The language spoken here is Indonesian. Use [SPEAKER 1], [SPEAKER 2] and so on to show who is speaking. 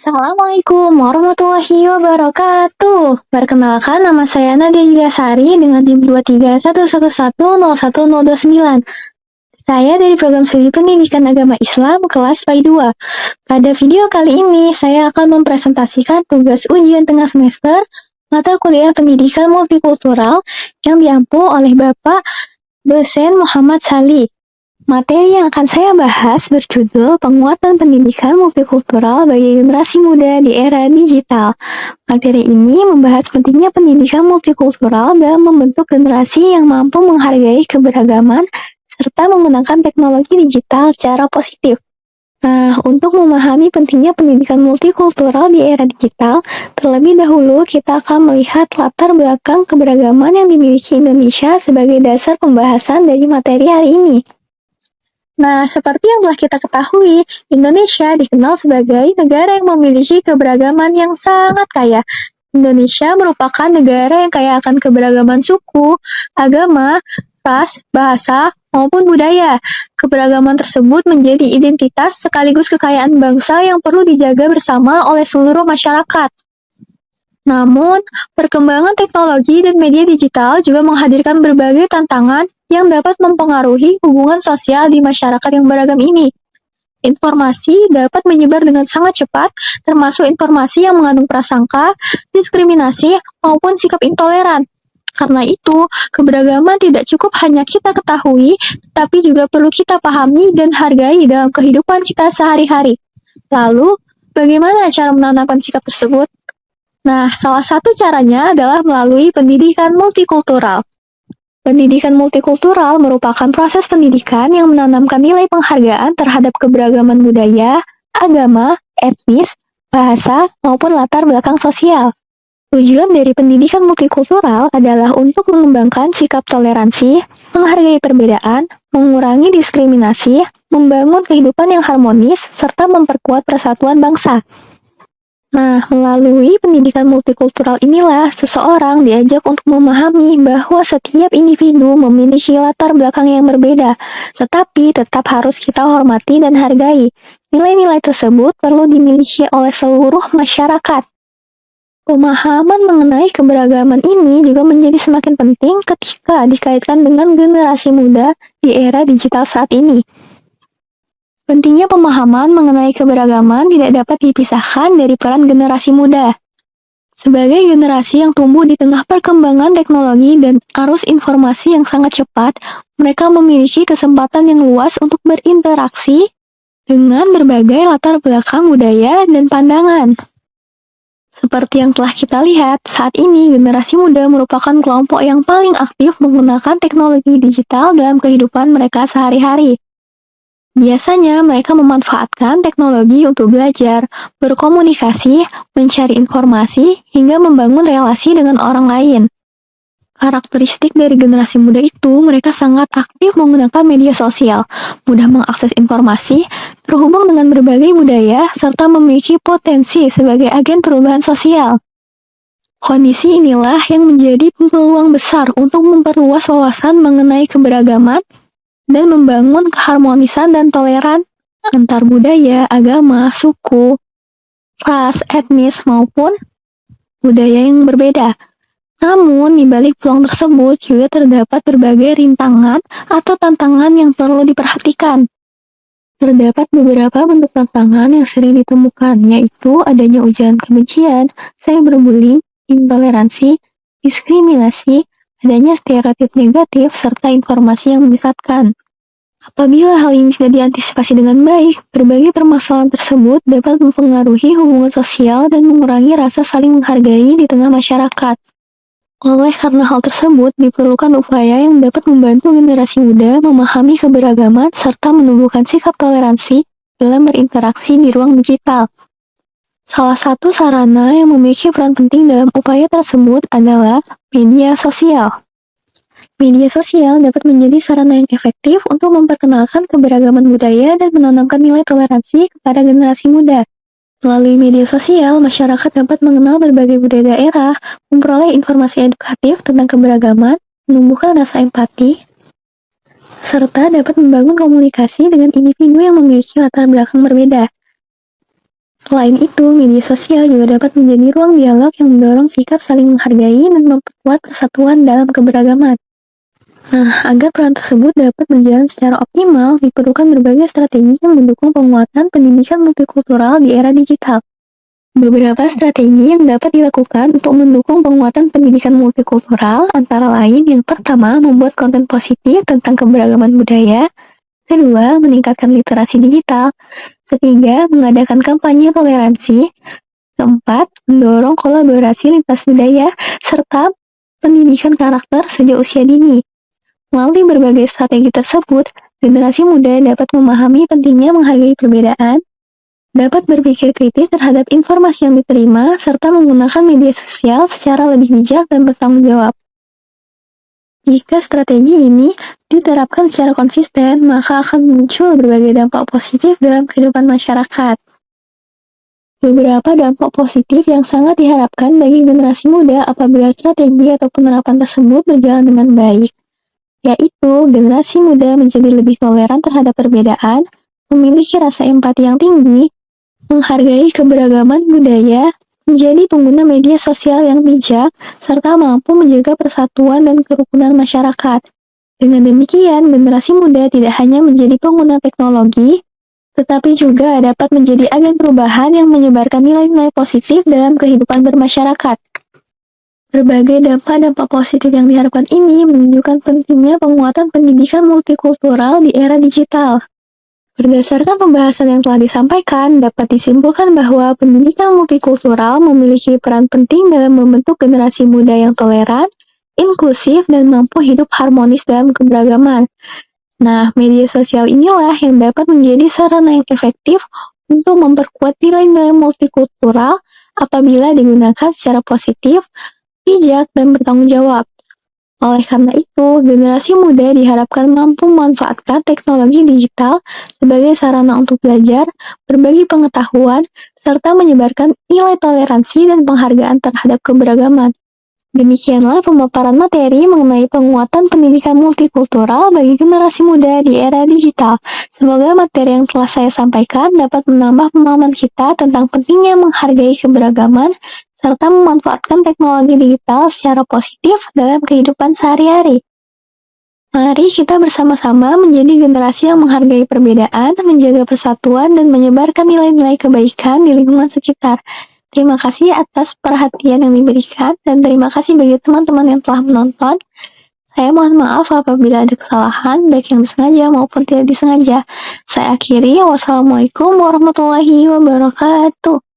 [SPEAKER 1] Assalamualaikum warahmatullahi wabarakatuh. Perkenalkan, nama saya Nadia Yuliasari dengan NIM 231110129. Saya dari program studi pendidikan agama Islam kelas PAI 2. Pada video kali ini, saya akan mempresentasikan tugas ujian tengah semester mata kuliah pendidikan multikultural yang diampu oleh Bapak dosen Muhammad Salih. Materi yang akan saya bahas berjudul Penguatan Pendidikan Multikultural bagi Generasi Muda di Era Digital. Materi ini membahas pentingnya pendidikan multikultural dalam membentuk generasi yang mampu menghargai keberagaman serta menggunakan teknologi digital secara positif. Nah, untuk memahami pentingnya pendidikan multikultural di era digital, terlebih dahulu kita akan melihat latar belakang keberagaman yang dimiliki Indonesia sebagai dasar pembahasan dari materi hari ini. Nah, seperti yang telah kita ketahui, Indonesia dikenal sebagai negara yang memiliki keberagaman yang sangat kaya. Indonesia merupakan negara yang kaya akan keberagaman suku, agama, ras, bahasa, maupun budaya. Keberagaman tersebut menjadi identitas sekaligus kekayaan bangsa yang perlu dijaga bersama oleh seluruh masyarakat. Namun, perkembangan teknologi dan media digital juga menghadirkan berbagai tantangan yang dapat mempengaruhi hubungan sosial di masyarakat yang beragam ini. Informasi dapat menyebar dengan sangat cepat, termasuk informasi yang mengandung prasangka, diskriminasi, maupun sikap intoleran. Karena itu, keberagaman tidak cukup hanya kita ketahui, tapi juga perlu kita pahami dan hargai dalam kehidupan kita sehari-hari. Lalu, bagaimana cara menanamkan sikap tersebut? Nah, salah satu caranya adalah melalui pendidikan multikultural. Pendidikan multikultural merupakan proses pendidikan yang menanamkan nilai penghargaan terhadap keberagaman budaya, agama, etnis, bahasa, maupun latar belakang sosial. Tujuan dari pendidikan multikultural adalah untuk mengembangkan sikap toleransi, menghargai perbedaan, mengurangi diskriminasi, membangun kehidupan yang harmonis, serta memperkuat persatuan bangsa. Nah, melalui pendidikan multikultural inilah seseorang diajak untuk memahami bahwa setiap individu memiliki latar belakang yang berbeda, tetapi tetap harus kita hormati dan hargai. Nilai-nilai tersebut perlu dimiliki oleh seluruh masyarakat. Pemahaman mengenai keberagaman ini juga menjadi semakin penting ketika dikaitkan dengan generasi muda di era digital saat ini. Pentingnya pemahaman mengenai keberagaman tidak dapat dipisahkan dari peran generasi muda. Sebagai generasi yang tumbuh di tengah perkembangan teknologi dan arus informasi yang sangat cepat, mereka memiliki kesempatan yang luas untuk berinteraksi dengan berbagai latar belakang budaya dan pandangan. Seperti yang telah kita lihat, saat ini generasi muda merupakan kelompok yang paling aktif menggunakan teknologi digital dalam kehidupan mereka sehari-hari. Biasanya mereka memanfaatkan teknologi untuk belajar, berkomunikasi, mencari informasi, hingga membangun relasi dengan orang lain. Karakteristik dari generasi muda itu, mereka sangat aktif menggunakan media sosial, mudah mengakses informasi, terhubung dengan berbagai budaya, serta memiliki potensi sebagai agen perubahan sosial. Kondisi inilah yang menjadi peluang besar untuk memperluas wawasan mengenai keberagaman dan membangun keharmonisan dan toleran antar budaya, agama, suku, ras, etnis, maupun budaya yang berbeda. Namun, di balik peluang tersebut juga terdapat berbagai rintangan atau tantangan yang perlu diperhatikan. Terdapat beberapa bentuk tantangan yang sering ditemukan, yaitu adanya ujaran kebencian, cyberbullying, intoleransi, diskriminasi, adanya stereotip negatif, serta informasi yang menyesatkan. Apabila hal ini tidak diantisipasi dengan baik, berbagai permasalahan tersebut dapat mempengaruhi hubungan sosial dan mengurangi rasa saling menghargai di tengah masyarakat. Oleh karena hal tersebut, diperlukan upaya yang dapat membantu generasi muda memahami keberagaman serta menumbuhkan sikap toleransi dalam berinteraksi di ruang digital. Salah satu sarana yang memiliki peran penting dalam upaya tersebut adalah media sosial. Media sosial dapat menjadi sarana yang efektif untuk memperkenalkan keberagaman budaya dan menanamkan nilai toleransi kepada generasi muda. Melalui media sosial, masyarakat dapat mengenal berbagai budaya daerah, memperoleh informasi edukatif tentang keberagaman, menumbuhkan rasa empati, serta dapat membangun komunikasi dengan individu yang memiliki latar belakang berbeda. Selain itu, media sosial juga dapat menjadi ruang dialog yang mendorong sikap saling menghargai dan memperkuat kesatuan dalam keberagaman. Nah, agar peran tersebut dapat berjalan secara optimal, diperlukan berbagai strategi yang mendukung penguatan pendidikan multikultural di era digital. Beberapa strategi yang dapat dilakukan untuk mendukung penguatan pendidikan multikultural antara lain yang pertama, membuat konten positif tentang keberagaman budaya, kedua, meningkatkan literasi digital, ketiga, mengadakan kampanye toleransi, keempat, mendorong kolaborasi lintas budaya, serta pendidikan karakter sejak usia dini. Melalui berbagai strategi tersebut, generasi muda dapat memahami pentingnya menghargai perbedaan, dapat berpikir kritis terhadap informasi yang diterima, serta menggunakan media sosial secara lebih bijak dan bertanggung jawab. Jika strategi ini diterapkan secara konsisten, maka akan muncul berbagai dampak positif dalam kehidupan masyarakat. Beberapa dampak positif yang sangat diharapkan bagi generasi muda apabila strategi atau penerapan tersebut berjalan dengan baik, yaitu generasi muda menjadi lebih toleran terhadap perbedaan, memiliki rasa empati yang tinggi, menghargai keberagaman budaya, menjadi pengguna media sosial yang bijak, serta mampu menjaga persatuan dan kerukunan masyarakat. Dengan demikian, generasi muda tidak hanya menjadi pengguna teknologi, tetapi juga dapat menjadi agen perubahan yang menyebarkan nilai-nilai positif dalam kehidupan bermasyarakat. Berbagai dampak-dampak positif yang diharapkan ini menunjukkan pentingnya penguatan pendidikan multikultural di era digital. Berdasarkan pembahasan yang telah disampaikan, dapat disimpulkan bahwa pendidikan multikultural memiliki peran penting dalam membentuk generasi muda yang toleran, inklusif, dan mampu hidup harmonis dalam keberagaman. Nah, media sosial inilah yang dapat menjadi sarana yang efektif untuk memperkuat nilai-nilai multikultural apabila digunakan secara positif, bijak, dan bertanggung jawab. Oleh karena itu, generasi muda diharapkan mampu memanfaatkan teknologi digital sebagai sarana untuk belajar, berbagi pengetahuan, serta menyebarkan nilai toleransi dan penghargaan terhadap keberagaman. Demikianlah pemaparan materi mengenai penguatan pendidikan multikultural bagi generasi muda di era digital. Semoga materi yang telah saya sampaikan dapat menambah pemahaman kita tentang pentingnya menghargai keberagaman serta memanfaatkan teknologi digital secara positif dalam kehidupan sehari-hari. Mari kita bersama-sama menjadi generasi yang menghargai perbedaan, menjaga persatuan, dan menyebarkan nilai-nilai kebaikan di lingkungan sekitar. Terima kasih atas perhatian yang diberikan, dan terima kasih bagi teman-teman yang telah menonton. Saya mohon maaf apabila ada kesalahan, baik yang disengaja maupun tidak disengaja. Saya akhiri, wassalamualaikum warahmatullahi wabarakatuh.